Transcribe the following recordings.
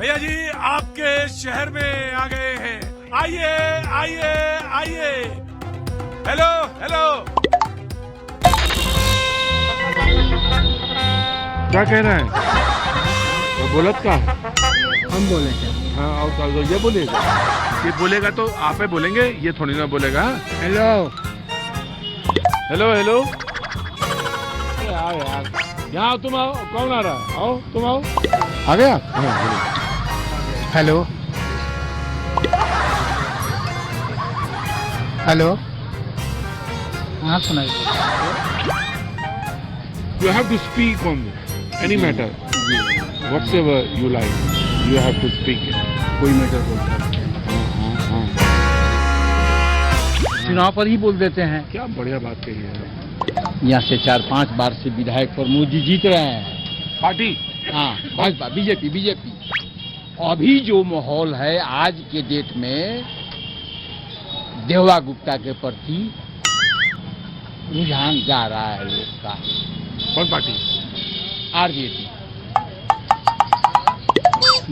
भैया जी आपके शहर में आ गए हैं, आइए आइए आइए। हेलो हेलो, क्या कह रहा है वो? बोलत का हम बोले थे। हाँ और ये बोलेगा, ये बोलेगा तो आप ही बोलेंगे, ये थोड़ी ना बोलेगा। हेलो हेलो हेलो, यार यार यहाँ तुम आओ, कौन आ रहा है? आओ तुम आओ, आ गया। हाँ बोलो। हेलो हेलो, हाँ सुनाई। You have to speak on any matter, whatsoever you like. You have to speak it. कोई मैटर बोलता है, हाँ। चुनाव पर ही बोल देते हैं। क्या बढ़िया बात कही है। यहाँ से 4-5 बार से विधायक प्रमोद जी जीत रहे हैं। पार्टी, हाँ भाजपा, बीजेपी। अभी जो माहौल है आज के डेट में देवला गुप्ता के प्रति रुझान जा रहा है लोग का। कौन पार्टी? आरजेडी।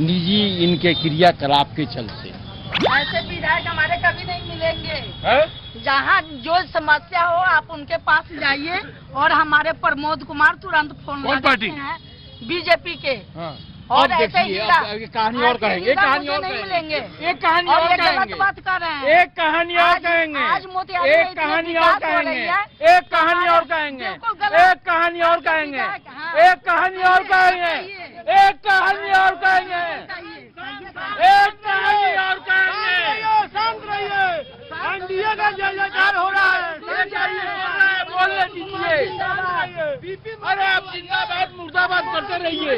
निजी इनके क्रियाकलाप के चलते ऐसे विधायक हमारे कभी नहीं मिलेंगे। है? जहाँ जो समस्या हो आप उनके पास जाइए और हमारे प्रमोद कुमार तुरंत फोन कौन पार्टी? हैं बीजेपी के। हाँ। और अब ऐसे देखिए, हीरा- अब एक कहानी और ऐसे कहेंगे, एक हीरा कहानी मुझे और नहीं कहेंगे। मिलेंगे। एक कहानी और और ये गलत कहेंगे। बात कर रहे हैं। एक कहानी और आज- कहेंगे। आज मोतिहारी में एक इतनी कहानी और विकास हो कहेंगे। रही है। एक कहानी और कहेंगे। बिल्कुल गलत। एक कहानी और कहेंगे। हाँ। एक कहानी और कहेंगे। एक कहानी और कहेंगे। एक कहानी और कहेंगे। शांत रहिए। एनडीए का जय जयकार हो रहा है। बोलने दीजिए। अरे आप जिंदाबाद मुर्दाबाद करते रहिए।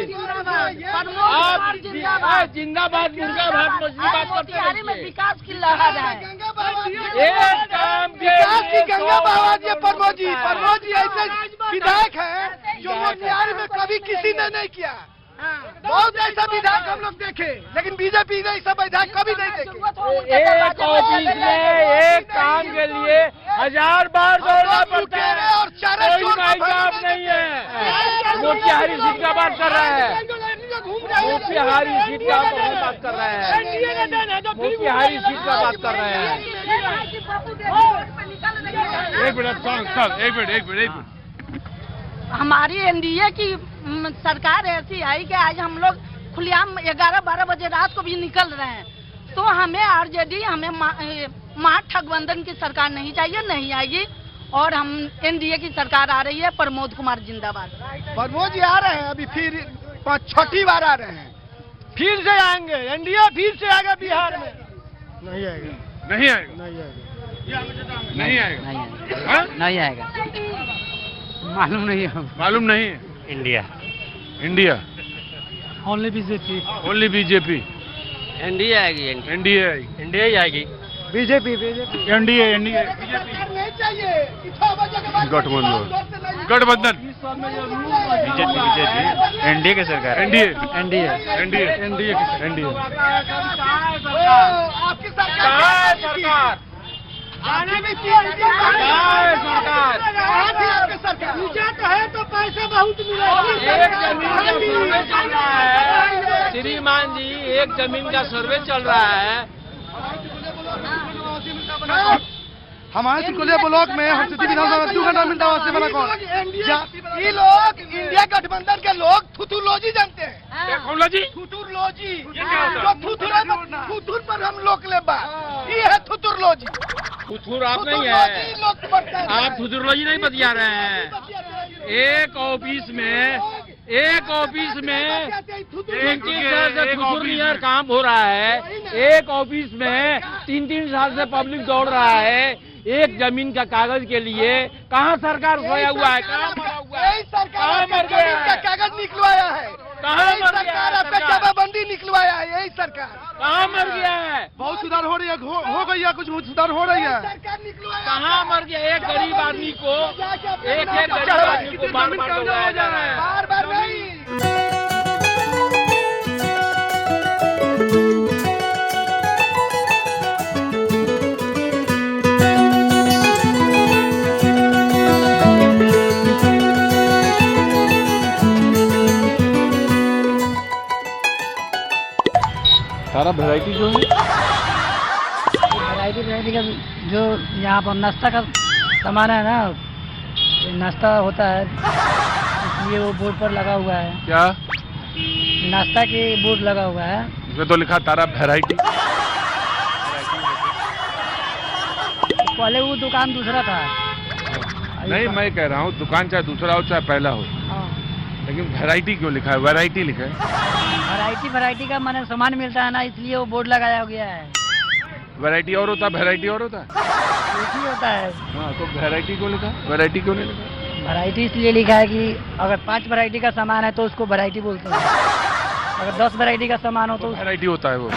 आप जिंदाबाद मुर्दाबाद मुर्दाबाद करते मोतिहारी में रहिए। विकास की लहर है। एक काम विकास की गंगा बहा दिए प्रमोद जी ऐसे विधायक हैं जो मोतिहारी में कभी किसी ने नहीं किया। बहुत ऐसा विधायक हम लोग देखे, लेकिन बीजेपी ने ऐसा विधायक कभी नहीं देखे। एक ऑफिस में एक काम के लिए 1000 बार दौड़ना पड़ता है और चारे कोई चोर का काम नहीं है। मोतिहारी सीट का बात कर रहा है। मोतिहारी सीट का बात कर रहे हैं। मोतिहारी सीट का बात कर रहे हैं। एक मिनट सर, एक मिनट। हमारी एनडीए की सरकार ऐसी आई कि आज हम लोग खुलेआम 11-12 बजे रात को भी निकल रहे हैं। तो हमें आरजेडी, हमें महागठबंधन की सरकार नहीं चाहिए, नहीं आएगी। और हम एनडीए की सरकार आ रही है, प्रमोद कुमार जिंदाबाद। प्रमोद जी आ रहे हैं, अभी फिर 5-6 बार आ रहे हैं, फिर से आएंगे। एनडीए फिर से आएगा बिहार में। नहीं आएगा। नहीं आएगा, नहीं आएगा, हाँ? नहीं आएगा, मालूम नहीं है। मालूम नहीं है। India only BJP. Only BJP. NDA आएगी। एनडीए आएगी। एनडीए ही आएगी। बीजेपी एनडीए नहीं चाहिए। 6 बजे के बाद गठबंधन। बीजेपी एनडीए की सरकार। एनडीए आपकी सरकार आने में सरकार तो है तो पैसा बहुत एक जमीन का सर्वे चल रहा है श्रीमान जी, एक जमीन का सर्वे चल रहा है। हमारे सिकोलिया ब्लॉक में हरसिद्धि विधानसभा 2 घंटा मिलता है। वाला कौन ये लोग इंडिया गठबंधन के लोग थुथुरलॉजी जानते हैं। कौनलॉजी? थुथुरलॉजी होता जो थुथुर पर हम लोग ले बात, ये है थुथुरलॉजी। थुथुर आप नहीं है, लोग पढ़ते हैं। आप थुथुरलॉजी नहीं बतिया रहे हैं। एक ऑफिस में 3 साल से थुथुर काम हो रहा है। एक ऑफिस में 3 साल से पब्लिक दौड़ रहा है एक जमीन का कागज के लिए। कहाँ सरकार सोया हुआ है? कहाँ मरा हुआ है? यही सरकार मर गया जमीन का है? कागज निकलवाया है। कहाँ यही मर गया सरकार है आपका सरकार? जमाबंदी निकलवाया है। यही सरकार कहाँ मर गया है? बहुत सुधार हो रही है, हो गई है, कुछ सुधार हो रही है। सरकार निकलवाया कहाँ मर गया? एक गरीब आदमी को एक गरीब आदमी को बार बार दौड़ाया जा रहा है। बार नहीं। सारा वैरायटी जो है वैरायटी का जो यहाँ पर नाश्ता का सामान है ना, ये नाश्ता होता है, इसलिए वो बोर्ड पर लगा हुआ है। क्या? नाश्ता के बोर्ड लगा हुआ है, इसमें तो लिखा तारा वैरायटी। पहले वो दुकान दूसरा था। नहीं, मैं कह रहा हूँ दुकान चाहे दूसरा हो चाहे पहला हो, हाँ, लेकिन वैरायटी क्यों लिखा है? वैरायटी लिखा है। वैरायटी का माने सामान मिलता है ना, इसलिए वो बोर्ड लगाया गया है। वैरायटी और होता है, वैरायटी और होता है। एक ही होता है। हाँ, तो वैरायटी क्यों लिखा? वैरायटी क्यों नहीं लिखा? वैरायटी इसलिए लिखा है कि अगर 5 वैरायटी का सामान है तो उसको वैरायटी बोलते हैं, अगर 10 वैरायटी का सामान हो तो वैरायटी होता है वो।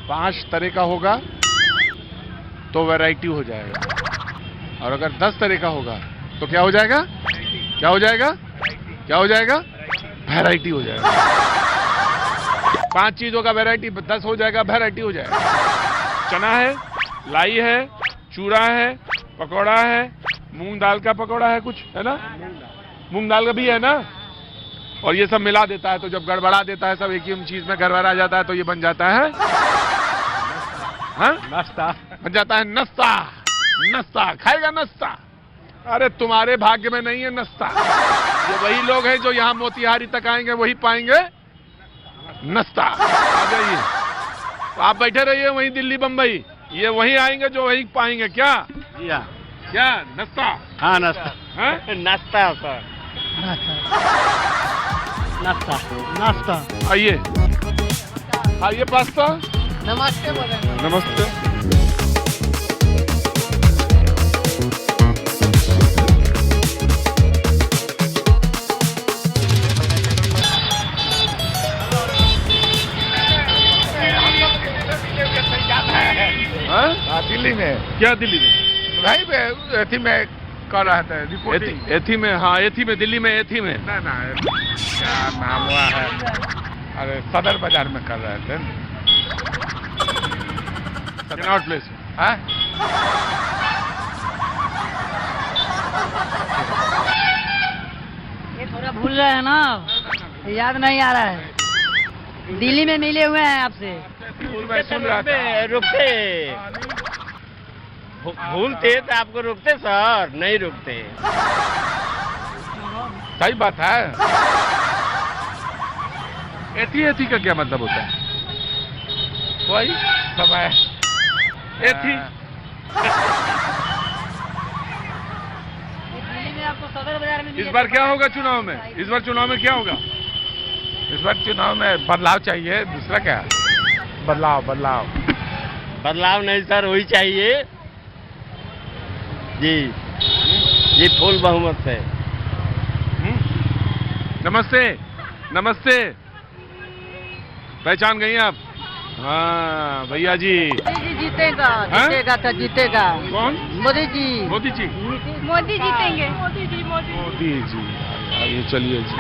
5 तरह का होगा तो वैरायटी हो जाएगा, और अगर 10 तरह का होगा तो क्या हो जाएगा? क्या हो जाएगा? क्या हो जाएगा? वैरायटी हो जाएगा। 5 चीजों का वैरायटी 10 हो जाएगा, वैरायटी हो जाएगा। चना है, लाई है, चूड़ा है, पकौड़ा है, मूंग दाल का पकौड़ा है, कुछ है ना, मूंग दाल का भी है ना, और ये सब मिला देता है, तो जब गड़बड़ा देता है सब एक ही चीज में गड़बड़ा जाता है, तो ये बन जाता है हाँ? नाश्ता बन जाता है नाश्ता। नाश्ता खाएगा नाश्ता? अरे तुम्हारे भाग्य में नहीं है नाश्ता। ये वही लोग हैं जो यहाँ मोतिहारी तक आएंगे वही पाएंगे नाश्ता। आ जाइए, तो आप बैठे रहिए वहीं दिल्ली बम्बई, ये वहीं आएंगे जो वहीं पाएंगे। क्या क्या नाश्ता? हाँ नाश्ता। नाश्ता सर, नाश्ता नाश्ता। आइए आइए, पास्ता। नमस्ते बोले। नमस्ते। दिल्ली में। क्या दिल्ली में? नहीं मैं एथी में कर रहा था रिपोर्टिंग। एथी में? हाँ, एथी में, दिल्ली में एथी में। ना क्या नाम हुआ है, अरे सदर बाजार में कर रहे थे। Connaught place. हाँ? ये थोड़ा भूल रहे हैं ना, याद नहीं आ रहा है। दिल्ली में मिले हुए हैं आपसे। सुन रहा था। रुकते भूलते तो आपको रुकते सर, नहीं रुकते। सही बात है। एथी एथी का क्या मतलब होता है? वही समय एथी। दिल्ली में आपको सदर बाजार में इस बार क्या होगा चुनाव में? इस बार चुनाव में क्या होगा? इस बार चुनाव में बदलाव चाहिए, दूसरा क्या? बदलाव बदलाव बदलाव नहीं सर, वही चाहिए जी जी, फुल बहुमत से। नमस्ते नमस्ते, पहचान गई आप? हाँ भैया जी। मोदी जी जीतेगा, हाँ? जीतेगा तो जीतेगा। कौन? मोदी जी। मोदी जी। मोदी जीतेंगे। मोदी जी, मोदी। मोदी जी। आइए चलिए जी।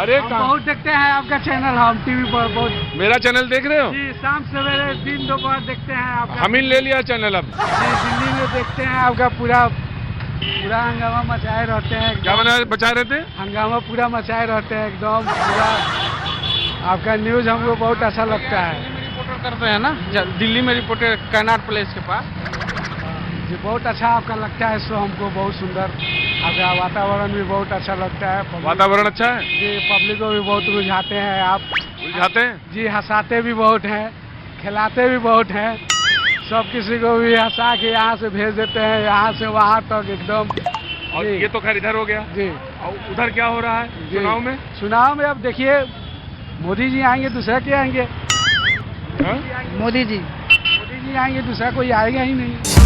अरे बहुत देखते हैं आपका चैनल, हम टीवी पर बहुत। मेरा चैनल देख रहे हो? जी, शाम सवेरे दिन दोपहर देखते हैं आपका। हम ही ले लिया चैनल अब। जी, दिल्ली में देखते हैं आपका पूरा हंगामा मचाए रहते हैं। क्या बचाए रहते हैं? हंगामा पूरा मचाए रहते हैं एकदम पूरा। आपका न्यूज हमको बहुत अच्छा लगता है। रिपोर्टर करते हैं ना दिल्ली में, रिपोर्टर कनॉट प्लेस के पास। जी, बहुत अच्छा आपका लगता है शो हमको, बहुत सुंदर। आपका वातावरण भी बहुत अच्छा लगता है। वातावरण अच्छा है जी, पब्लिक को भी बहुत रुझाते हैं आप। उलझाते हैं? जी, हंसाते भी बहुत हैं, खिलाते भी बहुत हैं। सब किसी को भी हंसा के यहाँ से भेज देते हैं, यहाँ से वहाँ तक एकदम। और जी। ये तो खैर इधर हो गया। जी, और उधर क्या हो रहा है जी। चुनाव में? चुनाव में अब देखिए, मोदी जी आएंगे, दूसरा क्या आएंगे? हाँ? मोदी जी। मोदी जी आएंगे, दूसरा कोई आएगा ही नहीं।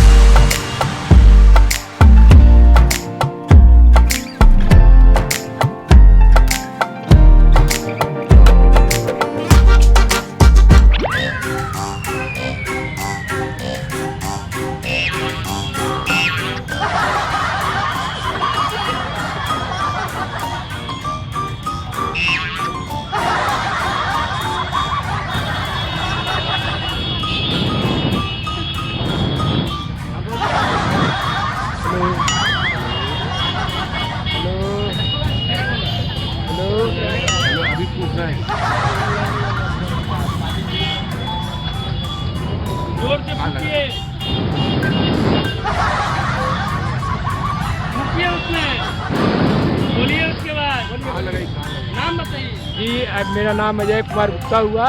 जी मेरा नाम अजय कुमार गुप्ता हुआ।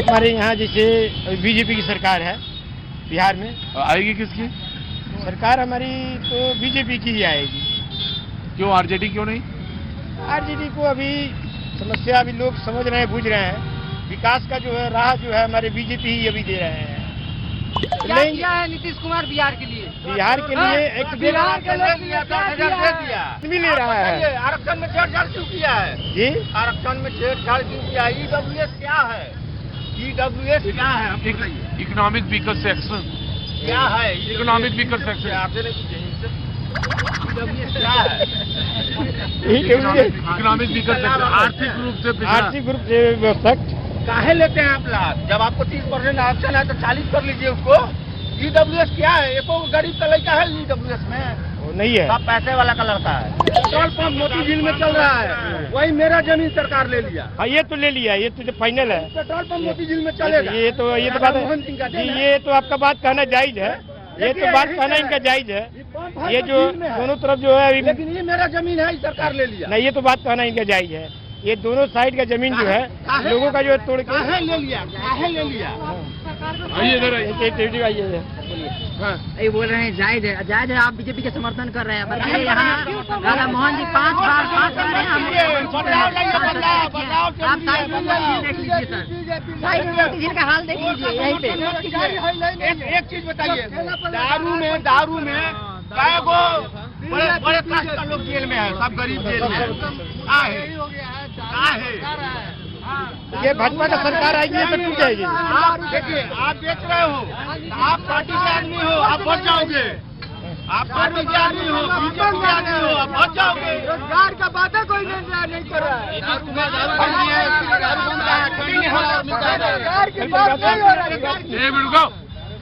हमारे यहाँ जैसे बीजेपी की सरकार है बिहार में, आएगी किसकी सरकार हमारी तो बीजेपी की ही आएगी। क्यों आरजेडी क्यों नहीं? आरजेडी को अभी समस्या अभी लोग समझ रहे हैं, बुझ रहे हैं। विकास का जो है राह जो है हमारे बीजेपी ही अभी दे रहे हैं। क्या किया है नीतीश कुमार बिहार के लिए? बिहार के लिए एक बिहार के लिए 10,000 दे दिया। भी ले रहा है। आरक्षण में छेड़छाड़ क्यों किया है? जी आरक्षण में छेड़छाड़ क्यों किया? ईडब्ल्यूएस क्या है? ईडब्ल्यूएस क्या है? आप बताइए। इकोनॉमिक वीकर सेक्शन क्या है? इकोनॉमिक वीकर सेक्शन आपसे नहीं पूछे इनसे। ईडब्ल्यूएस क्या है? इकोनॉमिक वीकर सेक्शन आर्थिक रूप से आर्थिक रूप से व्यवस्थक। काहे लेते हैं आप लाभ? जब आपको 30% आरक्षण है तो 40 कर लीजिए उसको। ईडब्ल्यूएस क्या है? एको गरीब का लड़का है ईडब्ल्यूएस में? वो नहीं है, सब पैसे वाला का लड़का है। पेट्रोल पंप मोती झील में चल रहा है, वही मेरा जमीन सरकार ले लिया। हाँ ये तो ले लिया, ये तो फाइनल है। पेट्रोल पंप मोती झील में चलेगा। ये तो बात है, ये तो आपका बात कहना जायज है। ये तो बात कहना इनका जायज है। ये जो दोनों तरफ जो है, लेकिन ये मेरा जमीन है, सरकार ले लिया। नहीं ये तो बात कहना इनका जायज है। ये दोनों साइड का जमीन जो है लोगों का जो है तोड़ के काहे ले लिया? काहे ले लिया? आइए इधर आइए। ये बोल रहे हैं जायज है, जायज है। आप बीजेपी के समर्थन कर रहे हैं। बताइए यहाँ राधा मोहन जी 5 बार आप देख लीजिए सर, मोती झील का हाल देख लीजिए यहीं पे। एक चीज बताइए, दारू में काय गो बड़े क्लास का लोग जेल में है, सब गरीब जेल में है। ये भाजपा का सरकार आएगी तो टूट जाएगी। आप देखिए, आप बेच रहे हो, आप पार्टी के आदमी हो, आप बच जाओगे। आप पार्टी के आदमी हो, बीजेपी के आदमी हो, आप बच जाओगे। रोजगार का वादा कोई नहीं कर रहा है। एक मिनट रुको,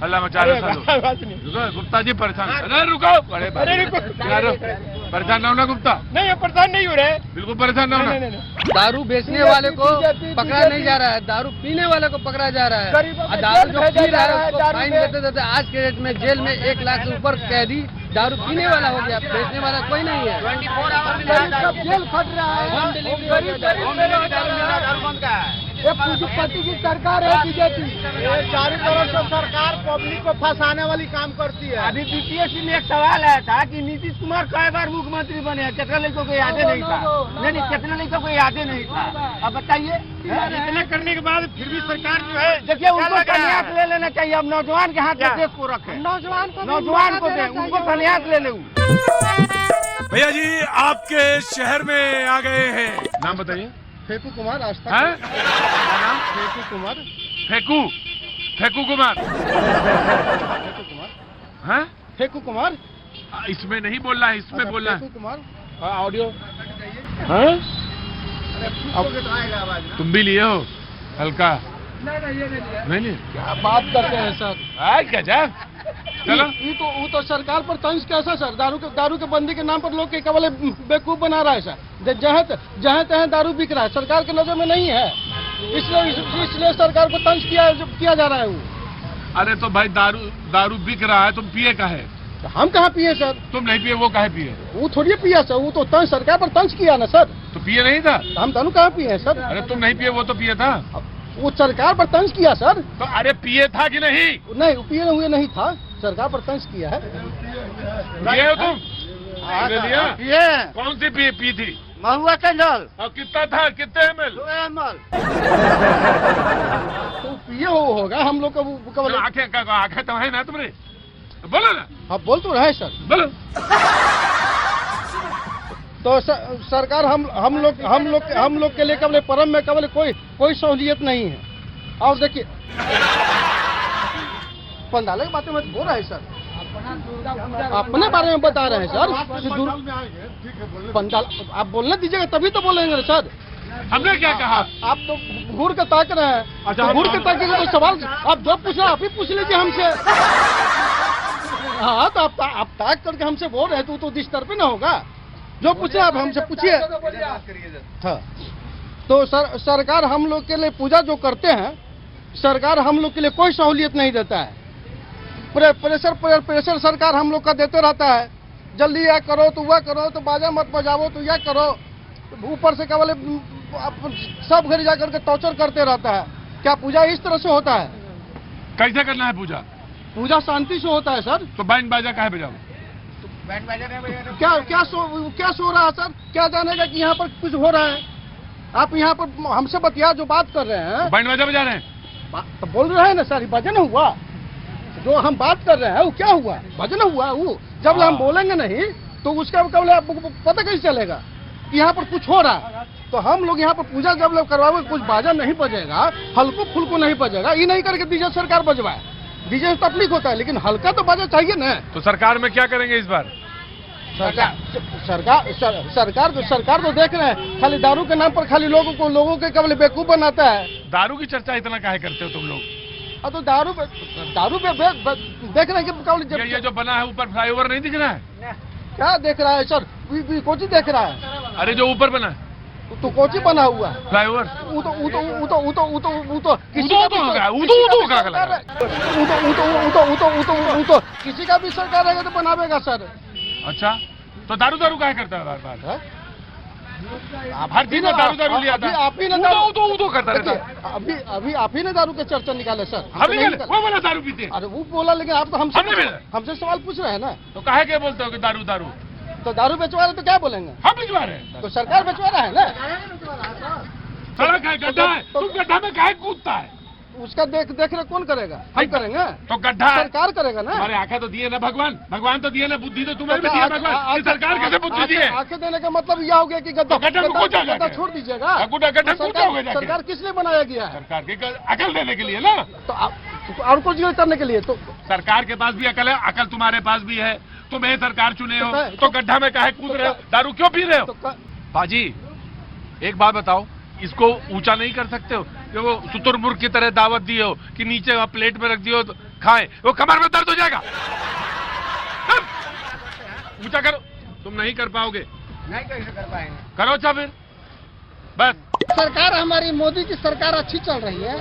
हल्ला मचा रहे रुको गुप्ता जी परेशान। अरे रुको, बड़े परेशान ना होना गुप्ता। नहीं परेशान नहीं हो रहे, बिल्कुल परेशान ना होना। दारू बेचने वाले को पकड़ा नहीं जा रहा है, दारू पीने वाले को पकड़ा जा रहा है। दारू जो पी रहा है उसको फाइन देते देते आज के डेट में जेल में 1 लाख से ऊपर कैदी दारू पीने वाला हो गया। बेचने वाला कोई नहीं है। 24 आवर जेल फट रहा है। ये पूंजीपति की सरकार है बीजेपी। चारों तरफ से सरकार पब्लिक को फंसाने वाली काम करती है। अभी बीपीएससी में एक सवाल आया था कि नीतीश कुमार कई बार मुख्यमंत्री बने हैं, कितने लड़कों को यादें नहीं था। नहीं, कितने लड़कों को यादें नहीं था। अब बताइए, इतने करने के बाद फिर भी सरकार जो है, देखिए उनको संन्यास ले लेना चाहिए। अब नौजवान के हाथ में देश को रखे, नौजवान को दे, उनको संन्यास ले ले। भैया जी आपके शहर में आ गए हैं। नाम बताइए। फेकू कुमार आस्था। हैं? नाम फेकू कुमार। फेकू कुमार हैं? फेकू कुमार इसमें नहीं बोल रहा है, इसमें बोल रहा है। फेकू कुमार ऑडियो हाँ? तुम भी लिए हो हल्का? नहीं क्या बात करते हैं सर। गजब। चलो वो तो सरकार पर तंज कैसा सर? दारू के बंदी के नाम पर लोग के केवल बेवकूफ बना रहा है सर। जहाँ तहाँ दारू बिक रहा है, सरकार के नजर में नहीं है, इसलिए सरकार को तंज किया जा रहा है। वो अरे तो भाई दारू बिक रहा है, तुम पिए का है? हम कहाँ पिए सर? तुम नहीं पिए, वो काहे पिए? वो थोड़ी पिया सर, वो तो सरकार पर तंज किया ना सर। तो पिए नहीं था? हम दोनों कहाँ पिए हैं सर? अरे तुम नहीं पिए, वो तो पिए था। वो सरकार पर तंज किया सर। तो अरे पिए था कि नहीं? नहीं, पिए हुए नहीं था, सरकार पर तंज किया है। पिए हो तुम? लिया? कौन सी पी थी? महुआ चंदल। और कितना था? कितने ml? तो पिए होगा हम लोग का। आंखें तो है ना तुम्हारे? बोलो ना। हाँ बोल तो रहे सर। बोलो। तो सरकार हम लोग के लिए केवल परम में केवल कोई सहूलियत नहीं है। और देखिए पंडाल की बातें मत बोल रहे हैं सर, अपने बारे में बता रहे हैं सर। पंडाल आप बोलने दीजिएगा तभी तो बोलेंगे सर। हमने क्या कहा? आप तो घूर के ताक रहे हैं। अच्छा, घूर के ताकिएगा तो सवाल आप जो पूछना आप ही पूछ लीजिए हमसे। हाँ तो आप ताक करके हमसे बोल रहे हैं तो डिस्टर्ब भी ना होगा। जो पूछे आप हमसे पूछिए। हाँ तो सरकार हम लोग के लिए पूजा जो करते हैं, सरकार हम लोग के लिए कोई सहूलियत नहीं देता है। प्रेशर सरकार हम लोग का देते रहता है, जल्दी यह करो तो वह करो, तो बाजा मत बजाओ तो यह करो, ऊपर से क्या बोले सब घर जाकर के टॉर्चर करते रहता है। क्या पूजा इस तरह से होता है? कैसे करना है पूजा? पूजा शांति से होता है सर। तो बैंड बाजा काहे बजाओ? क्या सो रहा है सर? क्या जानेगा कि यहाँ पर कुछ हो रहा है? आप यहाँ पर हमसे बतिया जो बात कर रहे हैं, बैंड बाजा बजा रहे हैं तो बोल रहे हैं ना सर, भजन हुआ। जो हम बात कर रहे हैं वो क्या हुआ? भजन हुआ। वो जब हम बोलेंगे नहीं तो उसका आपको पता कैसे चलेगा कि यहाँ पर कुछ हो रहा है? तो हम लोग यहाँ पर पूजा जब लोग करवाओगे, कुछ बाजा नहीं बजेगा, हल्को फुल्को नहीं बजेगा, ये नहीं करके डीजे सरकार बजवाए। डीजे से तकलीफ होता है, लेकिन हल्का तो बाजा चाहिए ना। तो सरकार में क्या करेंगे इस बार? सरकार तो देख रहे हैं, खाली दारू के नाम पर खाली लोगों के केवल बेवकूफ बनाता है। दारू की चर्चा इतना काहे करते हो तुम लोग? अब तो दारू पे देख रहे हैं कि ये जो बना है ऊपर फ्लाईओवर नहीं दिख रहा है? क्या देख रहा है सर? कोची देख रहा है? अरे जो ऊपर बना है तो कोची बना हुआ है फ्लाईओवर, किसी का भी सरकार रहेगा तो बनावेगा सर। अच्छा, तो दारू काहे करता है बार बार? हर चीज में दारू लिया था। आप ही ने करता रहता। अभी आप ही ने दारू के चर्चा निकाले सर। हम वो बोला दारू पीते हैं। अरे वो बोला, लेकिन आप तो हमसे सवाल पूछ रहे हैं ना। तो काहे के बोलते हो कि दारू? तो दारू बेचवा रहे तो क्या बोलेंगे? हम भिजवा रहे हैं तो सरकार बेचवा रहा है ना। सड़क है, गड्ढा है, तुम गड्ढा में काहे कूदता है? उसका देख रहे कौन करेगा? हम करेंगे। तो गड्ढा सरकार करेगा ना। हमारे आंखें तो दिए ना भगवान तो दिए ना, बुद्धि तो तुम्हें भी दिया भगवान। ये सरकार कैसे बुद्धि दिए? आंखें देने का मतलब यह हो गया कि गड्ढा छोड़ दीजिएगा। सरकार किस लिए बनाया गया है? सरकार की अकल देने के लिए ना। तो और कुछ करने के लिए? तो सरकार के पास भी अकल है, अकल तुम्हारे पास भी है। तुम्हें सरकार चुने हो तो गड्ढा में काहे कूद रहे हो? दारू क्यों पी रहे हो? बाजी एक बात बताओ, इसको ऊंचा नहीं कर सकते हो कि वो शुतुरमुर्ग की तरह दावत दिए हो कि नीचे प्लेट में रख दियो तो खाए? वो कमर में दर्द हो जाएगा। ऊंचा करो। तुम नहीं कर पाओगे। नहीं कैसे कर पाएंगे? करो अच्छा फिर बस। सरकार हमारी मोदी की सरकार अच्छी चल रही है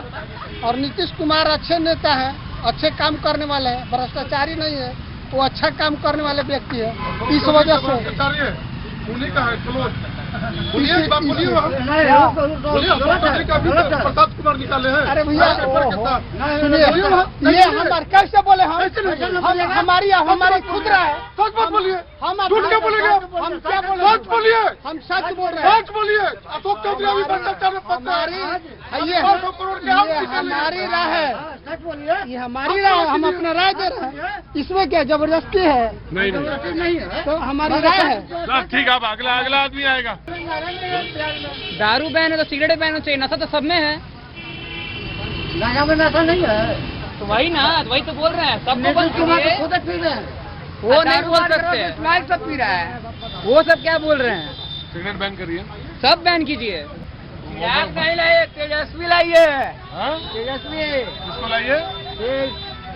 और नीतीश कुमार अच्छे नेता है, अच्छे काम करने वाले हैं, भ्रष्टाचारी नहीं है, वो अच्छा काम करने वाले व्यक्ति है। इस वजह से प्रसाद कुमार निकाले हैं। अरे भैया ये हमारे कैसे बोले? हमारी खुदरा है। सच बात बोलिए, हम झूठ क्या बोलेंगे? हम क्या बोले? सच बोलिए। हम सच बोल रहे हैं। सच बोलिए। अशोक चौधरी अभी भ्रष्टाचार में हमारी राय है। ये हमारी राय, हम अपना राय दे रहे हैं। इसमें क्या जबरदस्ती है? नहीं है, तो हमारी राय है। ठीक है, अब अगला आदमी आएगा। दारू बैन है तो सिगरेट बैन होना चाहिए। नशा तो सब में है। नशा में नशा नहीं है तो वही ना, वही तो बोल रहे हैं। सबको बंद कीजिए। वो नहीं बोल सकते। सब पी रहा है, वो सब क्या बोल रहे हैं? सिगरेट बैन करिए, सब बैन कीजिए। आप नहीं लाइए, तेजस्वी लाइए। तेजस्वी किसको लाइए?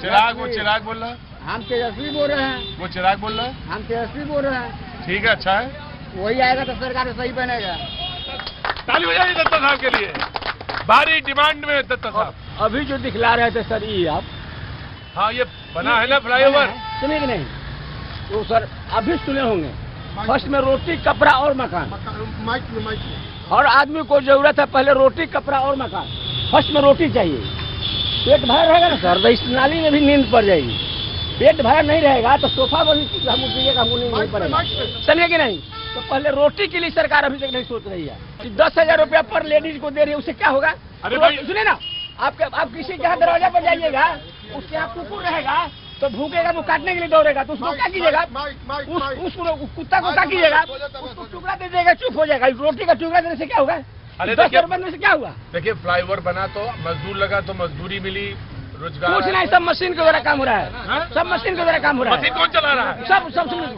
चिराग, वो चिराग बोल रहा है। हम तेजस्वी बोल रहे हैं। वो चिराग बोल रहा है। हम तेजस्वी बोल रहे हैं। ठीक है, अच्छा है। वही आएगा तो सरकार सही बनेगा। ताली बजाइए दत्ता साहब के लिए। भारी डिमांड में दत्ता साहब। अभी जो दिखला रहे थे सर, ये आप हाँ, ये बना है ना फ्लाईओवर। सुने कि नहीं? तो सर अभी सुने होंगे। फर्स्ट में रोटी, कपड़ा और मकान। हर आदमी को जरूरत है पहले रोटी, कपड़ा और मकान। फर्स्ट में रोटी चाहिए। पेट भरा रहेगा ना सर, तो इस नाली में भी नींद पड़ जाएगी। पेट भरा नहीं रहेगा तो सोफा पर भी हमको नहीं पड़ेगा। चलिए कि नहीं? तो पहले रोटी के लिए सरकार अभी तक नहीं सोच रही है। 10,000 रुपया पर लेडीज को दे रही है, उससे क्या होगा? अरे भाई सुने ना, आप किसी के यहाँ दरवाजा पर जाइएगा, उसके यहाँ कुकुर रहेगा तो भूखेगा, वो काटने के लिए दौड़ेगा, तो उसको क्या कीजिएगा? उस कुत्ता को क्या कीजिएगा? उसको टुकड़ा दे देगा, चुप हो जाएगा। रोटी का टुकड़ा देने से क्या होगा? अरे 10 रुपए में से क्या हुआ? देखिए, फ्लाईओवर बना तो मजदूर लगा तो मजदूरी मिली, रोजगार। कुछ नहीं, सब मशीन के द्वारा काम हो रहा है। सब मशीन के द्वारा काम हो रहा है। मशीन कौन चला रहा है? सब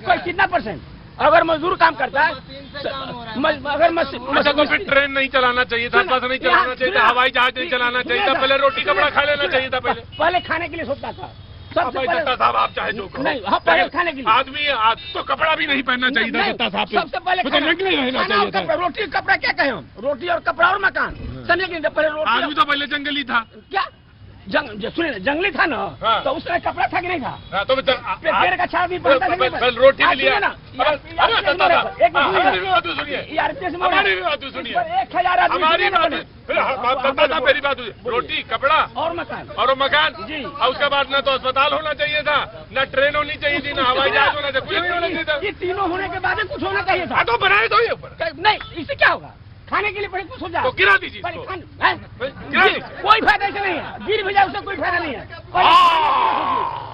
कोई कितना परसेंट? अगर मजदूर काम करता है, अगर अच्छा, तो फिर ट्रेन नहीं चलाना चाहिए था, बस नहीं चलाना चाहिए था, हवाई जहाज नहीं चलाना चाहिए था, पहले रोटी कपड़ा खा लेना चाहिए था। पहले खाने के लिए सोचता था। दत्ता साहब, आप चाहे जो नहीं, पहले खाने के लिए आदमी तो कपड़ा भी नहीं पहनना चाहिए था दत्ता साहब। सबसे पहले रहना चाहिए था। रोटी कपड़ा क्या कहे हम? रोटी और कपड़ा और मकान। समझे कि पहले रोटी। आदमी तो पहले जंगली था। क्या सुनिए जंगली था ना, हाँ। तो उसमें कपड़ा था कि नहीं था? हाँ, तो पेड़ का छाल भी पड़ता था। कल रोटी भी लिया ना, हमारी भी बात सुनिए, 1000 हमारी बात मेरी बात रोटी कपड़ा और मकान और मकान जी। और उसके बाद न तो अस्पताल होना चाहिए था, न ट्रेन होनी चाहिए थी, न हवाई जहाज होना चाहिए, कुछ नहीं होना चाहिए था। ये तीनों होने के बाद कुछ होना चाहिए था। तो बनाए तो ये ऊपर नहीं, इससे क्या होगा? खाने के लिए पहले कुछ हो जाए तो गिरा दीजिए पहले इसको। गिरा दीजिए। कोई फायदा ऐसा नहीं है, गिर भी जाए उससे कोई फायदा नहीं है।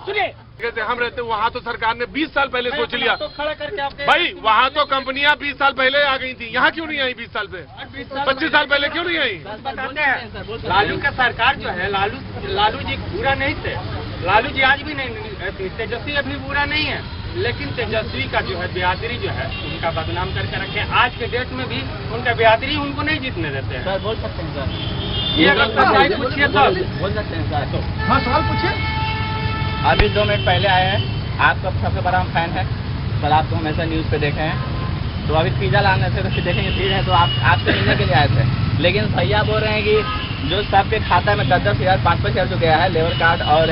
सुनिए, जैसे हम रहते वहाँ तो सरकार ने 20 साल पहले सोच लिया तो खड़ा करके आपके भाई, वहाँ तो कंपनियां 20 साल पहले आ गई थी, यहाँ क्यों नहीं आई 20 साल पे? 25 साल पहले क्यों नहीं आई? बताते हैं लालू का सरकार जो है, लालू जी बुरा नहीं थे, लालू जी आज भी नहीं, तेजस्वी अभी बुरा नहीं है, लेकिन तेजस्वी का जो है बिरादरी जो है उनका बदनाम करके रखे। आज के डेट में भी उनका बिरादरी उनको नहीं जीतने देते हैं। सर बोल सकते हैं सर, ये अगर सच्चाई पूछिए तो बोल सकते हैं सर। हाँ सवाल पूछिए। अभी 2 मिनट पहले आए हैं, आपका सबसे बड़ा हम फैन है सर, आपको हमेशा न्यूज़ पे देखे हैं, तो अभी पिज्जा लाने से तो देखेंगे फिर है तो आपसे मिलने के लिए आए थे, लेकिन भैया बोल रहे हैं कि जो सबके खाता में 10-10 हज़ार 5-5 हज़ार जो गया है लेबर कार्ड और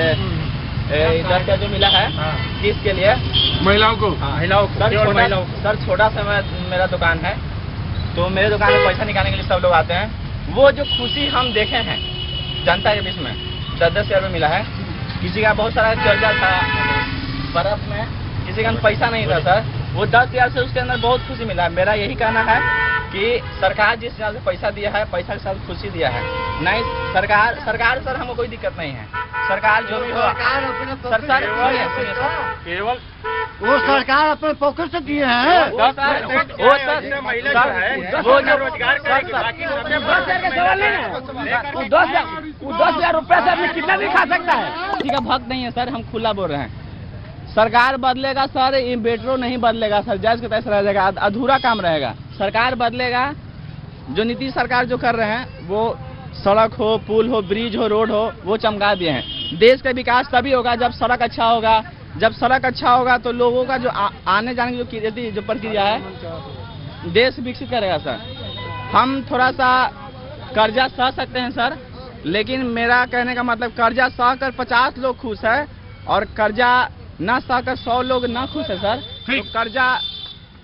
10 हज़ार जो मिला है, किसके लिए? महिलाओं को। महिलाओं सर छोटा सा मेरा दुकान है, तो मेरे दुकान में पैसा निकालने के लिए सब लोग आते हैं। वो जो खुशी हम देखे हैं जनता के बीच में, 10-10 हज़ार में मिला है, किसी का बहुत सारा कर्जा था बर्फ में, किसी का पैसा नहीं था सर, वो 10 हज़ार से उसके अंदर बहुत खुशी मिला है। मेरा यही कहना है कि सरकार जिस हिसाब से पैसा दिया है, पैसा के साथ खुशी दिया है, नहीं सरकार सर हमको कोई दिक्कत नहीं है, सरकार जो भी हो सर सुनिए केवल वो सरकार अपने पॉकेट से दिए हैं। वो सर वो जो रोजगार वो 10,000 रुपया से आदमी कितना भी खा सकता है। किसी का भक्त नहीं है सर, हम खुला बोल रहे हैं। सरकार बदलेगा सर, ये मेट्रो नहीं बदलेगा सर, जैसे के तैसे रह जाएगा, अधूरा काम रहेगा। सरकार बदलेगा, जो नीतीश सरकार जो कर रहे हैं वो सड़क हो, पुल हो, ब्रिज हो, रोड हो, वो चमका दिए हैं। देश का विकास तभी होगा जब सड़क अच्छा होगा, जब सड़क अच्छा होगा तो लोगों का जो आने जाने की जो प्रक्रिया है देश विकसित करेगा सर। हम थोड़ा सा कर्जा सह सकते हैं सर, लेकिन मेरा कहने का मतलब कर्जा सह कर 50 लोग खुश है और कर्जा ना सह कर 100 लोग ना खुश है सर। तो कर्जा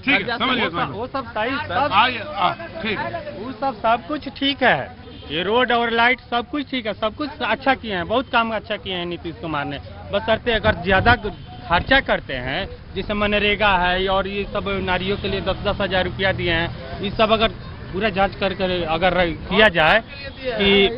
ठीक है, समझ गया। वो सब सही ठीक, वो सब कुछ ठीक है, ये रोड और लाइट सब कुछ ठीक है, सब कुछ अच्छा किए हैं, बहुत काम अच्छा किए हैं नीतीश कुमार ने। बस करते अगर ज्यादा खर्चा करते हैं, जैसे मनरेगा है और ये सब नारियों के लिए 10-10 हज़ार रुपया दिए हैं, ये सब अगर पूरा जांच कर अगर किया जाए कि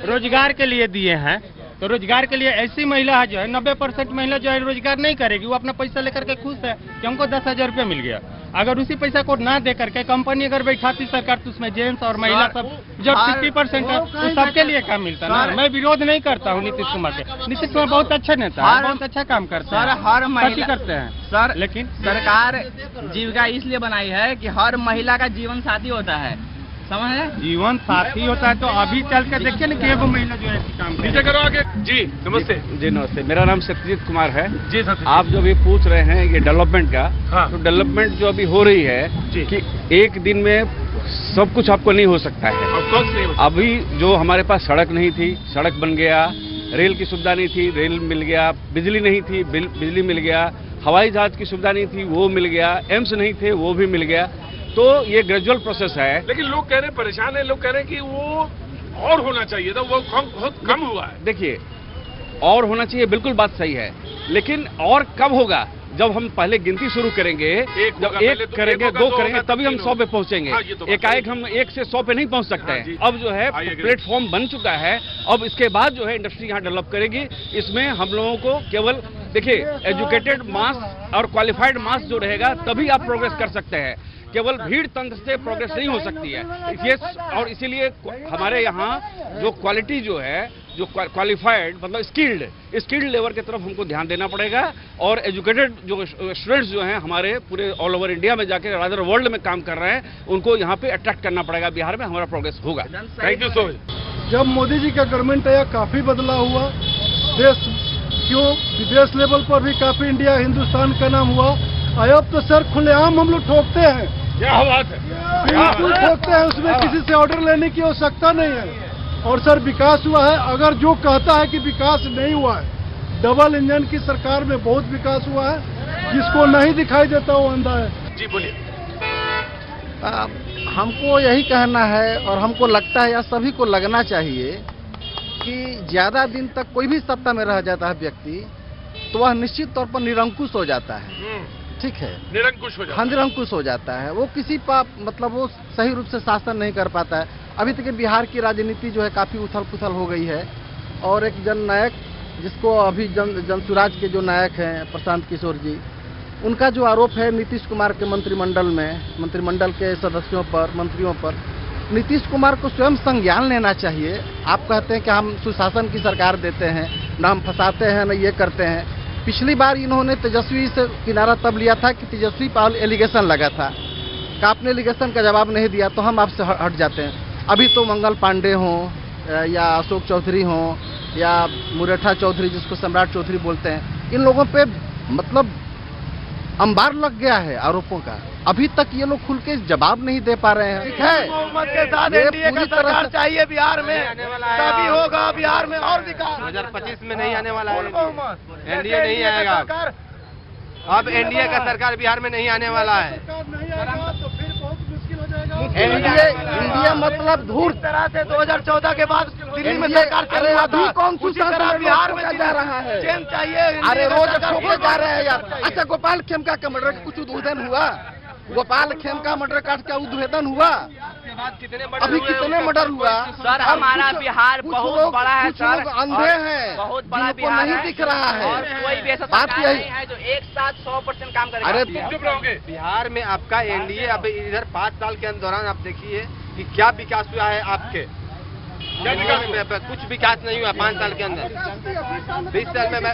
रोजगार के लिए दिए हैं, तो रोजगार के लिए ऐसी महिला है जो है 90% महिला जो है रोजगार नहीं करेगी, वो अपना पैसा लेकर के खुश है कि हमको 10,000 रुपया मिल गया। अगर उसी पैसा को ना दे करके कंपनी अगर बैठाती सरकार, तो उसमें जेंट्स और महिला सब जो 50% है तो सबके लिए काम मिलता ना। मैं विरोध नहीं करता हूँ नीतीश कुमार के, नीतीश कुमार बहुत अच्छा नेता है, बहुत अच्छा काम करता है, हर महिला करते हैं सर, लेकिन सरकार जीविका इसलिए बनाई है कि हर महिला का जीवन साथी होता है, समझ है? जीवन साथी होता है, तो अभी चल के देखिए ना कि एगो महिला जो है काम नीचे करो आगे। जी नमस्ते। जी नमस्ते, मेरा नाम सत्यजीत कुमार है। जी सर, आप जो अभी पूछ रहे हैं ये डेवलपमेंट का, हाँ। तो डेवलपमेंट जो अभी हो रही है जी। कि एक दिन में सब कुछ आपको नहीं हो सकता है। Of course नहीं हो सकता। अभी जो हमारे पास सड़क नहीं थी, सड़क बन गया, रेल की सुविधा नहीं थी, रेल मिल गया, बिजली नहीं थी, बिजली मिल गया, हवाई जहाज की सुविधा नहीं थी, वो मिल गया, एम्स नहीं थे, वो भी मिल गया। तो ये ग्रेजुअल प्रोसेस है। लेकिन लोग कह रहे हैं, परेशान है, लोग कह रहे हैं कि वो और होना चाहिए था, वो बहुत कम हुआ है। देखिए, और होना चाहिए, बिल्कुल बात सही है, लेकिन और कब होगा? जब हम पहले गिनती शुरू करेंगे, जब एक करेंगे, दो करेंगे, तभी हम 100 पे पहुंचेंगे। एकाएक हम 1 से 100 पे नहीं पहुंच सकते हैं। अब जो है प्लेटफॉर्म बन चुका है, अब इसके बाद जो है इंडस्ट्री यहाँ डेवलप करेगी। इसमें हम लोगों को केवल देखिए एजुकेटेड मास और क्वालिफाइड मास जो रहेगा तभी आप प्रोग्रेस कर सकते हैं। केवल भीड़ तंत्र से प्रोग्रेस नहीं हो सकती है। ये और इसीलिए हमारे यहाँ जो क्वालिटी जो है, जो क्वालिफाइड मतलब स्किल्ड लेबर की तरफ हमको ध्यान देना पड़ेगा। और एजुकेटेड जो स्टूडेंट्स जो हैं हमारे पूरे ऑल ओवर इंडिया में जाके रादर वर्ल्ड में काम कर रहे हैं, उनको यहाँ पे अट्रैक्ट करना पड़ेगा। बिहार में हमारा प्रोग्रेस होगा। Thank you so much. जब मोदी जी का गवर्नमेंट आया काफी बदलाव हुआ, देश क्यों विदेश लेवल पर भी काफी इंडिया हिंदुस्तान का नाम हुआ। अब तो सर खुलेआम हम लोग ठोकते हैं, क्या बात है, बिल्कुल ठोकते हैं, उसमें किसी से ऑर्डर लेने की आवश्यकता नहीं है। और सर विकास हुआ है। अगर जो कहता है कि विकास नहीं हुआ है, डबल इंजन की सरकार में बहुत विकास हुआ है, जिसको नहीं दिखाई देता वो अंधा है। जी बोलिए। हमको यही कहना है और हमको लगता है या सभी को लगना चाहिए कि ज्यादा दिन तक कोई भी सत्ता में रह जाता है व्यक्ति तो वह निश्चित तौर पर निरंकुश हो जाता है। ठीक है, निरंकुश हो जाता है। हाँ, निरंकुश हो जाता है। वो किसी पर मतलब वो सही रूप से शासन नहीं कर पाता है। अभी तक बिहार की राजनीति जो है काफी उथल पुथल हो गई है और एक जननायक जिसको अभी जनसुराज के जो नायक हैं प्रशांत किशोर जी, उनका जो आरोप है नीतीश कुमार के मंत्रिमंडल के सदस्यों पर, मंत्रियों पर, नीतीश कुमार को स्वयं संज्ञान लेना चाहिए। आप कहते हैं कि हम सुशासन की सरकार देते हैं, न हम फंसाते हैं, न ये करते हैं। पिछली बार इन्होंने तेजस्वी से किनारा तब लिया था कि तेजस्वी पर एलिगेशन लगा था कि आपने एलिगेशन का जवाब नहीं दिया तो हम आपसे हट जाते हैं। अभी तो मंगल पांडे हों या अशोक चौधरी हों या मुरेठा चौधरी जिसको सम्राट चौधरी बोलते हैं, इन लोगों पे मतलब अंबार लग गया है आरोपों का। अभी तक ये लोग खुल के जवाब नहीं दे पा रहे हैं। ठीक है, बहुमत के साथ एनडीए का सरकार चाहिए बिहार में, तभी होगा बिहार में और विकास। 2025 में नहीं आने वाला है एनडीए, नहीं आएगा। अब एनडीए का सरकार बिहार में नहीं आने वाला है। तो फिर बहुत मुश्किल हो जाएगा। इंडिया मतलब धूर्त तरह से 2014 के बाद दिल्ली में सरकार चल रहा था, कौन उसी तरह बिहार में जा रहा है। चेंज चाहिए। अरे रोज ठोके जा रहे हैं यार। अच्छा, गोपाल खेमका का मर्डर कुछ उद्भेदन हुआ? गोपाल खेमका मर्डर कांड का उद्भेदन हुआ? अभी कितने मर्डर हुआ? सर हमारा बिहार बहुत बड़ा है सर, अंधे हैं, बहुत बड़ा जिनको बिहार नहीं है, दिख रहा है। और कोई भी ऐसा बात सरकार यही नहीं है जो एक साथ 100% काम करेगा। अरे चुप रहोगे। बिहार में आपका एनडीए अब इधर 5 साल के दौरान आप देखिए कि क्या विकास हुआ है आपके। कुछ विकास नहीं हुआ 5 साल के अंदर। 20 साल में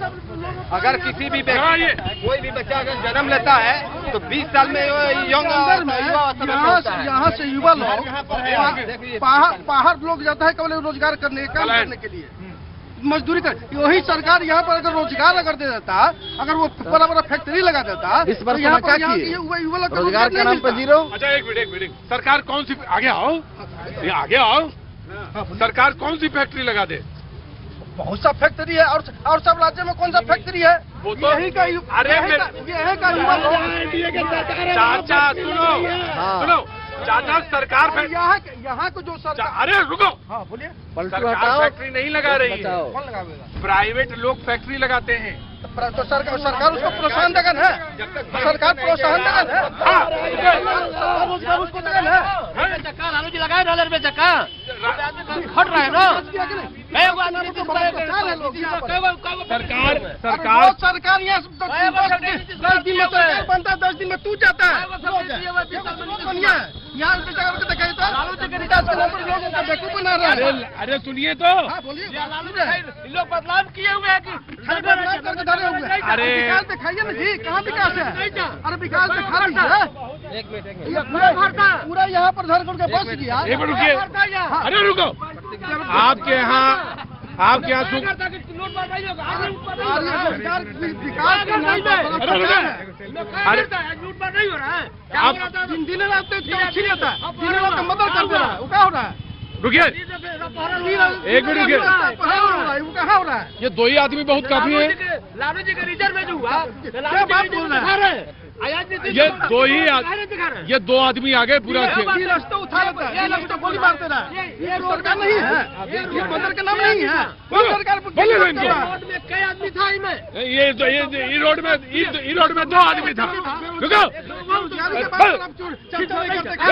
अगर किसी भी कोई भी बच्चा अगर जन्म लेता है तो 20 साल में यहाँ से युवा लोग बाहर लोग जाता है केवल रोजगार करने काम करने के लिए, मजदूरी कर। वही सरकार यहाँ पर अगर रोजगार अगर दे देता, अगर वो बड़ा बड़ा फैक्ट्री लगा देता, इस पर यहाँ क्या किए? रोजगार के नाम पर जीरो। अच्छा एक मिनट, सरकार कौन सी, आगे आओ, ये आगे आओ। सरकार कौन सी फैक्ट्री लगा दे? बहुत सा फैक्ट्री है और सब राज्य में कौन सा फैक्ट्री है? वो तो यही का युवा चाचा सुनो चाचा, सरकार यहाँ को जो सरकार। अरे रुको, हाँ बोलिए। सरकार फैक्ट्री नहीं लगा रही है, कौन लगावेगा? प्राइवेट लोग फैक्ट्री लगाते हैं। तो सरकार उसको प्रोत्साहन देगा है, सरकार प्रोत्साहन देगा है, रोजगार उसको देगा है। लालू जी लगाए डॉलर में चक्का हट रहा है ना। सरकार यहाँ 10 दिन में सरकार बनता है, 10 दिन में तू जाता है। यहाँ बेवकूफ बना रहा है। अरे सुनिए तो, लोग बदलाव किए हुए हैं कि बदलाव करके धरे हुए हैं। अरे विकास दिखाइए ना जी, कहाँ विकास है? अरे विकास दिखा रही है। एक मिनट पूरा यहाँ पर धर करके बस गया। एक मिनट रुकिए, अरे रुको। आपके यहाँ सरकार विकास का नाम अरे नहीं हो रहा है। आप दिन रात अच्छी रहता है, दिन रात मदद कर दे रहा है, वो क्या हो रहा है? रुकिए एक मिनट रुकिए, वो कहाँ हो रहा है? ये 2 ही आदमी बहुत काफी है। लालू जी का रिजर्व में जो हुआ, क्या बात बोल रहा है? ये 2 आदमी आ गए पूरा खेल। ये रास्ता उठा लेता है, ये रास्ता गोली मारते रहा। ये सरकार नहीं है, ये मंदिर का नाम नहीं है। सरकार रोड में कई आदमी था इसमें। ये रोड में 2 आदमी था। रुको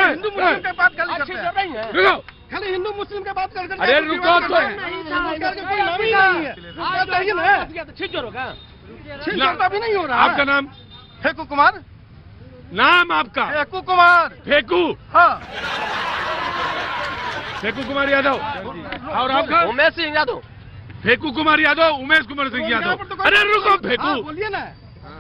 हिंदू मुस्लिम के बात करते हैं, रुको, खाली हिंदू मुस्लिम के बात करते हैं। अरे रुको तो, कोई नाम ही नहीं है। छिजोरता भी नहीं हो रहा। आपका नाम? फेकू कुमार। नाम आपका? फेकू कुमार। फेकू? हाँ, फेकू कुमार यादव। और आपका? उमेश सिंह यादव। फेकू कुमार यादव, उमेश कुमार सिंह यादव। अरे रुको फेकू, बोलिए ना।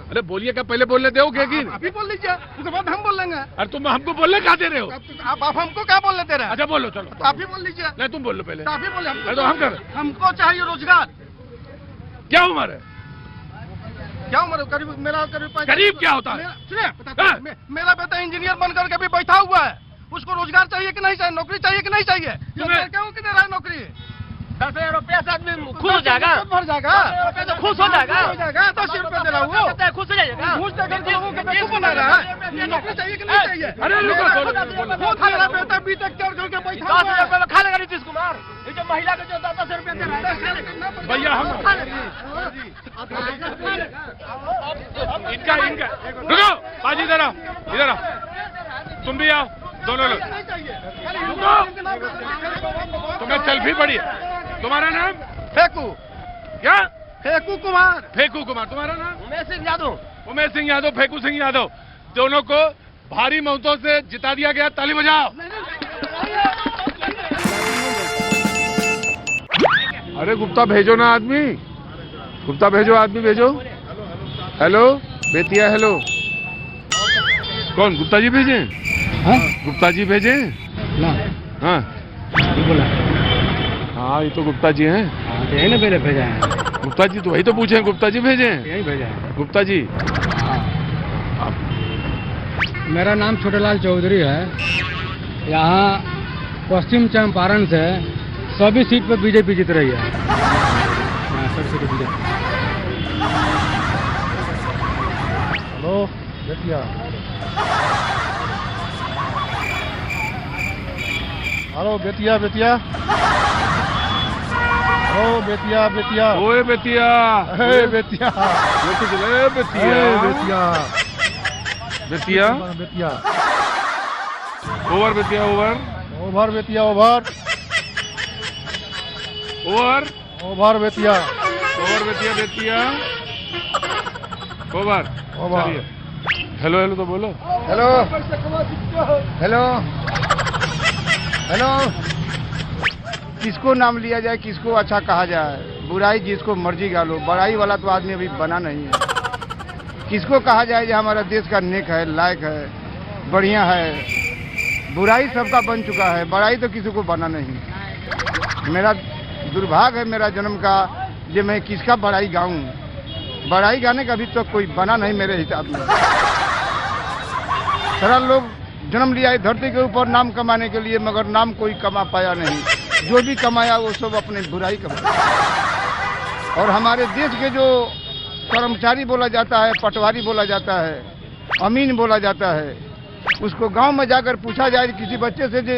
अरे बोलिए, क्या पहले बोलने दो क्या? अभी बोल लीजिए, उसके बाद हम बोल लेंगे। अरे तुम हमको बोलने कहा दे रहे हो? आप हमको क्या बोल लेते रहे? अच्छा बोलो, चलो आप ही बोल लीजिए। नहीं तुम बोल लो पहले। आप ही बोले। तो हम कर, हमको चाहिए रोजगार। क्या उम्र है? क्या उम्र? करीब मेरा करीब क्या होता है? सुनिए, मेरा बेटा इंजीनियर बनकर के भी बैठा हुआ है। उसको रोजगार चाहिए कि नहीं चाहिए? नौकरी चाहिए कि नहीं चाहिए? क्यों कि दे रहा है नौकरी? 10,000 रुपया से आदमी खुश हो जाएगा, भर जाएगा, तो खुश हो जाएगा, 10 रुपये दे रहा हूँ, खुश हो जाएगा। घूस देकर के लोगों के बेवकूफ बना रहा है। ये नौकरी चाहिए कि नहीं चाहिए? अरे रुको, वो खा रहा बेटा बीटेक करके बैठा 10,000 रुपये में खा लेगा नीतीश कुमार। ये जो महिला को जो 10,000 रुपया दे रहा है, भैया हम इनका रुको, बाजी इधर आओ, तुम भी आओ, दोनों लोग तुम्हें सेल्फी पड़ी है। तुम्हारा नाम? फेंकू क्या? फेंकू कुमार। फेकू कुमार। तुम्हारा नाम? उमेश सिंह यादव। उमेश सिंह यादव, फेकू सिंह यादव, दोनों को भारी मतों से जिता दिया गया। ताली बजाओ। अरे गुप्ता भेजो ना आदमी, गुप्ता भेजो, आदमी भेजो। Hello Bettiah, hello. कौन? गुप्ता जी भेजे? गुप्ता जी भेजे ना? हाँ बोला हाँ, ये तो गुप्ता जी हैं। यही ना मेरे भेजा है। गुप्ता जी तो वही तो पूछे, गुप्ता जी भेजे हैं? यही भेजा है। गुप्ता जी। मेरा नाम छोटेलाल चौधरी है। यहाँ पश्चिम चंपारण से सभी सीट पर बीजेपी जीत रही है। सब seat BJP. Hello Bettiah, hello Bettiah, Bettiah, hello Bettiah, Bettiah, ओए Bettiah, hey Bettiah, Bettiah, Bettiah, Bettiah, Bettiah, over Bettiah, over, over Bettiah, over, over, over Bettiah, over Bettiah, Bettiah, over, over. चलिए। हेलो हेलो तो बोलो। Hello hello hello. किसको नाम लिया जाए, किसको अच्छा कहा जाए? बुराई जिसको मर्जी गालो, बड़ाई वाला तो आदमी अभी बना नहीं है। किसको कहा जाए जो हमारा देश का नेक है, लायक है, बढ़िया है? बुराई सबका बन चुका है, बड़ाई तो किसी को बना नहीं। मेरा दुर्भाग्य है मेरा जन्म का, जो मैं किसका बड़ाई गाऊं। बड़ाई गाने का अभी तक तो कोई बना नहीं मेरे हिसाब में। सारा लोग जन्म लिया है धरती के ऊपर नाम कमाने के लिए, मगर नाम कोई कमा पाया नहीं। जो भी कमाया वो सब अपने बुराई कमाया। और हमारे देश के जो कर्मचारी बोला जाता है, पटवारी बोला जाता है, अमीन बोला जाता है, उसको गांव में जाकर पूछा जाए किसी बच्चे से, जो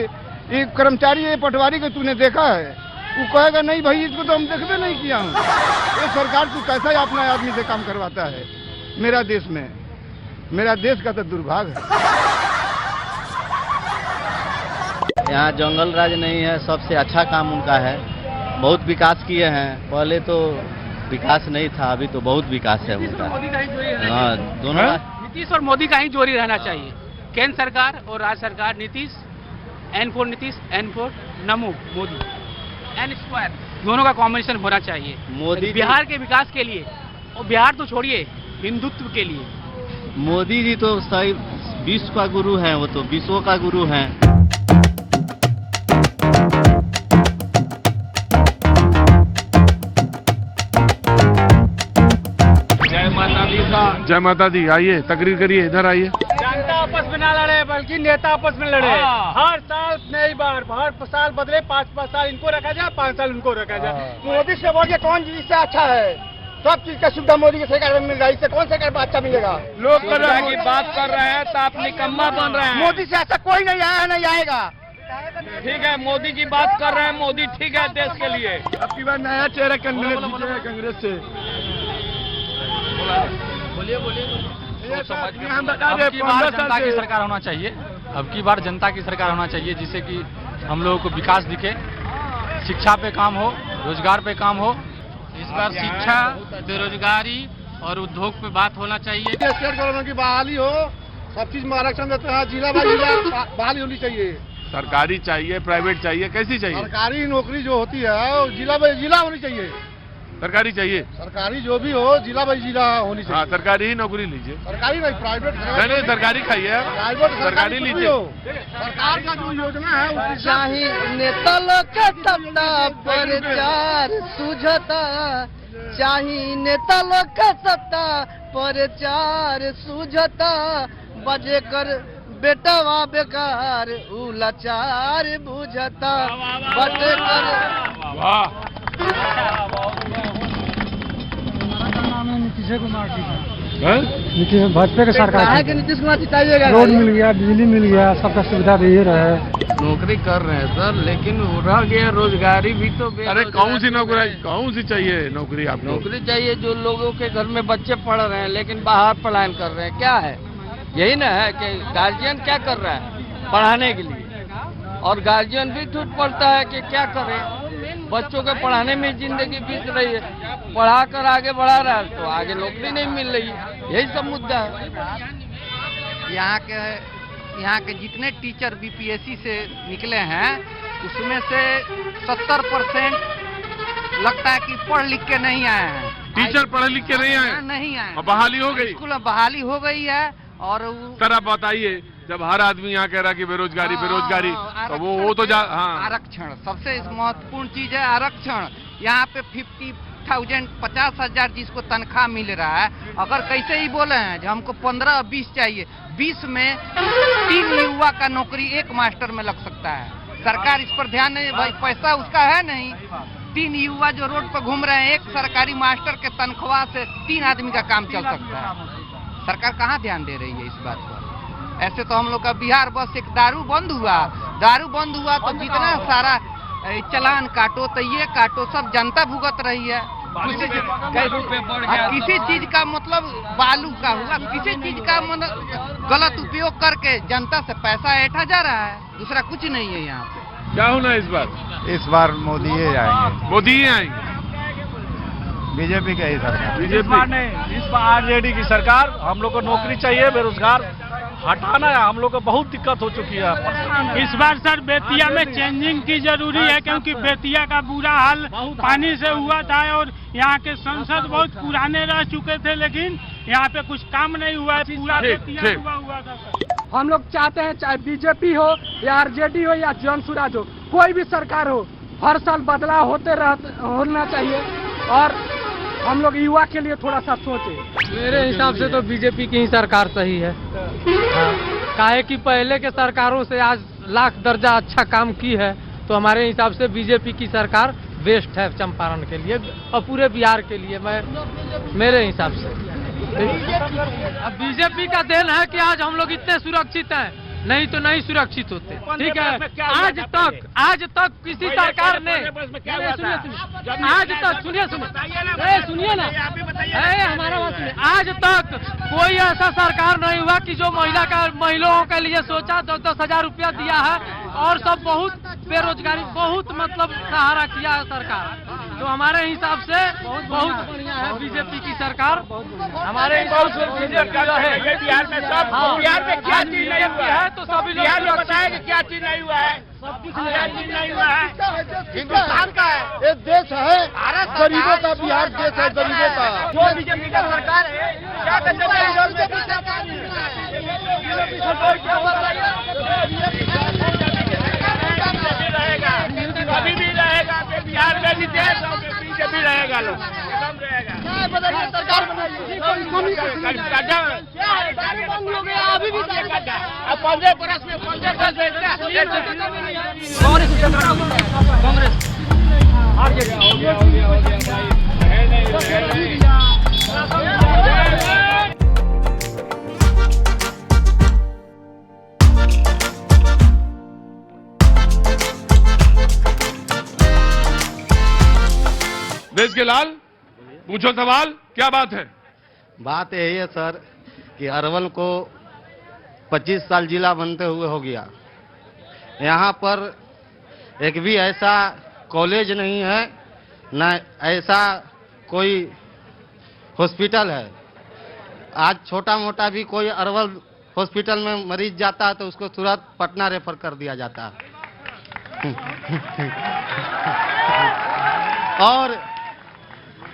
ये कर्मचारी ये पटवारी को तूने देखा है? वो कहेगा नहीं भाई, इसको तो हम देखते नहीं किया हूँ। ये सरकार तू कैसा अपना आदमी से काम करवाता है मेरा देश में? मेरा देश का तो दुर्भाग्य है। यहाँ जंगल राज नहीं है, सबसे अच्छा काम उनका है। बहुत विकास किए हैं, पहले तो विकास नहीं था, अभी तो बहुत विकास है उनका। हाँ, दोनों नीतीश और मोदी का ही जोड़ी रहना चाहिए। केंद्र सरकार और राज्य सरकार, नीतीश N4 नीतीश, N4 नमो मोदी, N2 दोनों का कॉम्बिनेशन होना चाहिए मोदी बिहार के विकास के लिए। और बिहार तो छोड़िए, हिंदुत्व के लिए। मोदी जी तो सही विश्व का गुरु हैं, वो तो विश्व का गुरु हैं। जय माता दी का। जय माता दी। आइए तकरीर करिए, इधर आइए। जनता आपस में ना लड़े, बल्कि नेता आपस में लड़े। हर साल नई बार, हर साल बदले, 5-5 साल इनको रखा जाए, 5 साल उनको रखा जाए। मोदी से बोलिए कौन चीज से अच्छा है? सब चीज का सुविधा मोदी की सरकार में मिल रहा है, इससे कौन सरकार अच्छा मिलेगा? लोग की बात कर रहे हैं तो आप निकम्मा बन रहे हैं। मोदी से ऐसा कोई नहीं आया, नहीं आएगा। ठीक है, मोदी की बात कर रहे हैं, मोदी ठीक है देश के लिए। अब की बार नया चेहरा कांग्रेस जीतेगा, कांग्रेस से। हम बता दें, 15 जनता की सरकार होना चाहिए। अब की बार जनता की सरकार होना चाहिए, जिससे कि हम लोगों को विकास दिखे, शिक्षा पे काम हो, रोजगार पे काम हो। इस बार शिक्षा, बेरोजगारी और उद्योग पे बात होना चाहिए। स्टेट गवर्नमेंट की बहाली हो, सब चीज में आरक्षण देते हैं, जिला बाई जिला बहाली होनी चाहिए। सरकारी चाहिए, प्राइवेट चाहिए, कैसी चाहिए? सरकारी नौकरी जो होती है वो जिला बाई जिला होनी चाहिए। सरकारी चाहिए, सरकारी जो भी हो जिला बाई जिला होनी चाहिए। हाँ सरकारी ही नौकरी लीजिए। सरकारी नहीं, प्राइवेट। नहीं सरकारी खाइए, प्राइवेट सरकारी लीजिए। सरकार का जो योजना है उसकी चाही नेता लोग के सत्ता प्रचार सुझता, चाही नेता लोग के सत्ता प्रचार सुझता, बजे कर बेटवा बेकार उ लाचार बुझता, बजे कर वाह नीतीश कुमार जी हैं? नीतीश भाजपा के सरकार कहा कि नीतीश कुमार जिताइएगा रोड मिल गया, बिजली मिल गया, सबका सुविधा दे ही रहे। नौकरी कर रहे हैं सर, लेकिन रह गया रोजगारी भी तो अरे कौन सी नौकरी, कौन सी चाहिए नौकरी आपको? नौकरी चाहिए। जो लोगों के घर में बच्चे पढ़ रहे हैं लेकिन बाहर पलायन कर रहे हैं, क्या है यही ना है कि गार्जियन क्या कर रहा है पढ़ाने के लिए, और गार्जियन भी टूट पड़ता है कि क्या करे, बच्चों के पढ़ाने में जिंदगी बीत रही है, पढ़ा कर आगे बढ़ा रहा है तो आगे नौकरी नहीं मिल रही, यही सब मुद्दा है। यहाँ के जितने टीचर बीपीएससी से निकले हैं उसमें से 70% लगता है कि पढ़ लिख के नहीं आए हैं। टीचर पढ़े लिख के नहीं आए? नहीं आए। और बहाली हो गई? स्कूल में बहाली हो गई है। और सर आप बताइए, जब हर आदमी यहाँ कह रहा कि बेरोजगारी बेरोजगारी, तो वो तो हाँ आरक्षण सबसे महत्वपूर्ण चीज है। आरक्षण यहाँ पे 50,000 50,000 जिसको तनख्वाह मिल रहा है, अगर कैसे ही बोले हैं जो हमको 15-20 चाहिए, 20 में 3 युवा का नौकरी एक मास्टर में लग सकता है। सरकार इस पर ध्यान नहीं, भाई पैसा उसका है नहीं। 3 युवा जो रोड पर घूम रहे हैं, एक सरकारी मास्टर के तनख्वाह से 3 आदमी का काम चल सकता है। सरकार कहाँ ध्यान दे रही है इस बात पर? ऐसे तो हम लोग का बिहार बस एक दारू बंद हुआ तो जितना सारा चलान काटो तो ये काटो, सब जनता भुगत रही है। किसी चीज का मतलब बालू का हुआ, किसी चीज का मतलब गलत उपयोग करके जनता से पैसा ऐंठा जा रहा है, दूसरा कुछ नहीं है यहाँ पे। क्या होना इस बार? इस बार मोदी ही आएंगे। मोदी ही आएंगे? बीजेपी का ही सरकार। इस बार नहीं, इस बार आरजेडी की सरकार। हम लोग को नौकरी चाहिए, बेरोजगार हटाना है, हम लोग को बहुत दिक्कत हो चुकी है। इस बार सर बेतिया में चेंजिंग की जरूरी है, क्योंकि बेतिया का बुरा हाल पानी से हुआ था और यहाँ के सांसद बहुत पुराने रह चुके थे, लेकिन यहाँ पे कुछ काम नहीं हुआ है, पूरा बेतिया हुआ था सर। हम लोग चाहते हैं चाहे बीजेपी हो या आरजेडी हो या जन स्वराज हो, कोई भी सरकार हो, हर साल बदलाव होना चाहिए और हम लोग युवा के लिए थोड़ा सा सोचे। मेरे हिसाब से तो बीजेपी की ही सरकार सही है। काहे कि पहले के सरकारों से आज लाख दर्जा अच्छा काम की है, तो हमारे हिसाब से बीजेपी की सरकार बेस्ट है चंपारण के लिए और पूरे बिहार के लिए। मेरे हिसाब से अब बीजेपी का देन है कि आज हम लोग इतने सुरक्षित हैं, नहीं तो नहीं सुरक्षित होते। ठीक है, आज तक किसी सरकार ने, आज तक सुनिए ना, हमारा बात सुनिए, आज तक कोई ऐसा सरकार नहीं हुआ कि जो महिलाओं के लिए सोचा 10-10 हजार रुपया दिया है और सब बहुत बेरोजगारी, बहुत मतलब सहारा किया है सरकार। तो हमारे हिसाब से बहुत बढ़िया है बीजेपी की सरकार। हमारे हिसाब से बिहार में सब, बिहार में क्या चीज नहीं हुआ है तो सभी लोग बिहार में बताया कि क्या चीज नहीं हुआ है, सब कुछ नहीं हुआ है। हिंदुस्तान का है, ये देश है गरीबों का, बिहार देश है गरीबों का। जो बीजेपी का सरकार है क्या करते कभी भी रहेगा, बिहार में भी देश बीजेपी रहेगा, लोग कम रहेगा। सरकार हो गया अभी भी 15 बरस में 15 कांग्रेस देश के लाल, पूछो सवाल, क्या बात है? बात यही है सर कि अरवल को 25 साल जिला बनते हुए हो गया, यहाँ पर एक भी ऐसा कॉलेज नहीं है, न ऐसा कोई हॉस्पिटल है। आज छोटा मोटा भी कोई अरवल हॉस्पिटल में मरीज जाता है तो उसको तुरंत पटना रेफर कर दिया जाता है। और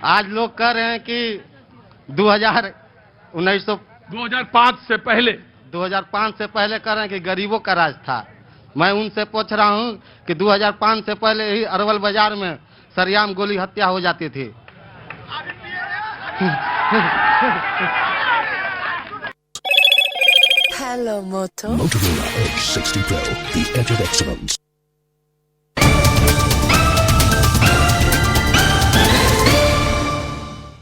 आज लोग कह रहे हैं कि 2005 से पहले 2005 से पहले कह रहे हैं कि गरीबों का राज था। मैं उनसे पूछ रहा हूं कि 2005 से पहले ही अरवल बाजार में सरेआम गोली हत्या हो जाती थी। Hello, Moto. Motorola Edge 60 Pro, the edge of excellence.